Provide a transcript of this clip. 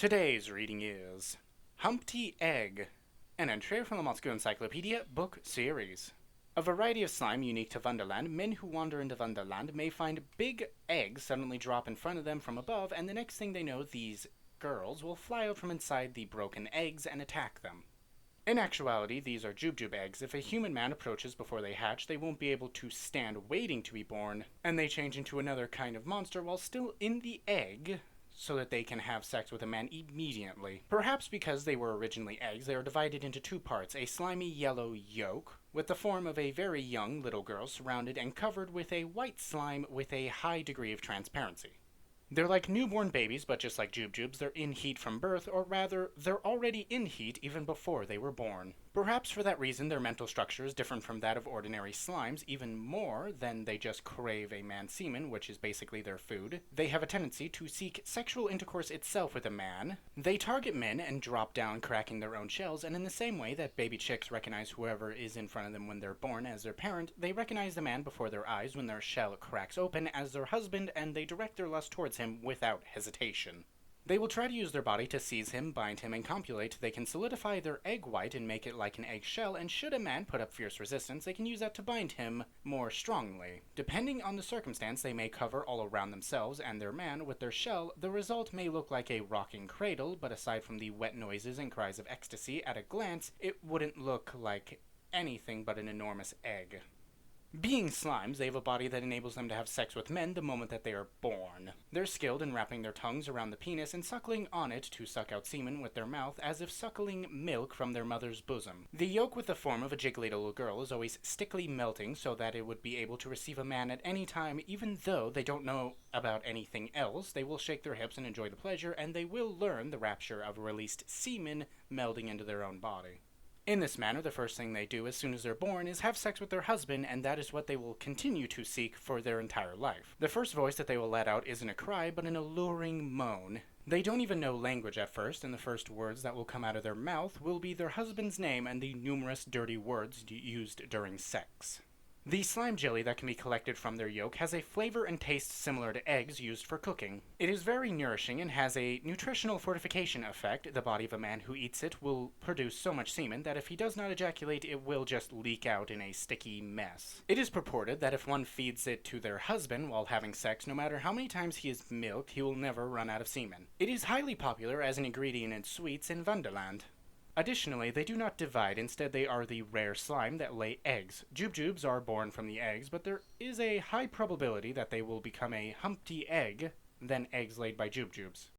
Today's reading is Humpty Egg, an entry from the Moscow Encyclopedia book series. A variety of slime unique to Wonderland, men who wander into Wonderland may find big eggs suddenly drop in front of them from above, and the next thing they know, these girls will fly out from inside the broken eggs and attack them. In actuality, these are jubjub eggs. If a human man approaches before they hatch, they won't be able to stand waiting to be born, and they change into another kind of monster while still in the egg, so that they can have sex with a man immediately. Perhaps because they were originally eggs, they are divided into two parts: a slimy yellow yolk, with the form of a very young little girl surrounded and covered with a white slime with a high degree of transparency. They're like newborn babies, but just like jubjubs, they're in heat from birth, or rather, they're already in heat even before they were born. Perhaps for that reason their mental structure is different from that of ordinary slimes, even more than they just crave a man's semen, which is basically their food. They have a tendency to seek sexual intercourse itself with a man. They target men and drop down, cracking their own shells, and in the same way that baby chicks recognize whoever is in front of them when they're born as their parent, they recognize the man before their eyes when their shell cracks open as their husband, and they direct their lust towards him without hesitation. They will try to use their body to seize him, bind him, and copulate. They can solidify their egg white and make it like an eggshell, and should a man put up fierce resistance, they can use that to bind him more strongly. Depending on the circumstance, they may cover all around themselves and their man with their shell. The result may look like a rocking cradle, but aside from the wet noises and cries of ecstasy, at a glance, it wouldn't look like anything but an enormous egg. Being slimes, they have a body that enables them to have sex with men the moment that they are born. They're skilled in wrapping their tongues around the penis and suckling on it to suck out semen with their mouth, as if suckling milk from their mother's bosom. The yolk with the form of a jiggly little girl is always stickily melting so that it would be able to receive a man at any time. Even though they don't know about anything else, they will shake their hips and enjoy the pleasure, and they will learn the rapture of released semen melding into their own body. In this manner, the first thing they do as soon as they're born is have sex with their husband, and that is what they will continue to seek for their entire life. The first voice that they will let out isn't a cry, but an alluring moan. They don't even know language at first, and the first words that will come out of their mouth will be their husband's name and the numerous dirty words used during sex. The slime jelly that can be collected from their yolk has a flavor and taste similar to eggs used for cooking. It is very nourishing and has a nutritional fortification effect. The body of a man who eats it will produce so much semen that if he does not ejaculate, it will just leak out in a sticky mess. It is purported that if one feeds it to their husband while having sex, no matter how many times he is milked, he will never run out of semen. It is highly popular as an ingredient in sweets in Wonderland. Additionally, they do not divide. Instead, they are the rare slime that lay eggs. Jubjubs are born from the eggs, but there is a high probability that they will become a Humpty Egg than eggs laid by jubjubs.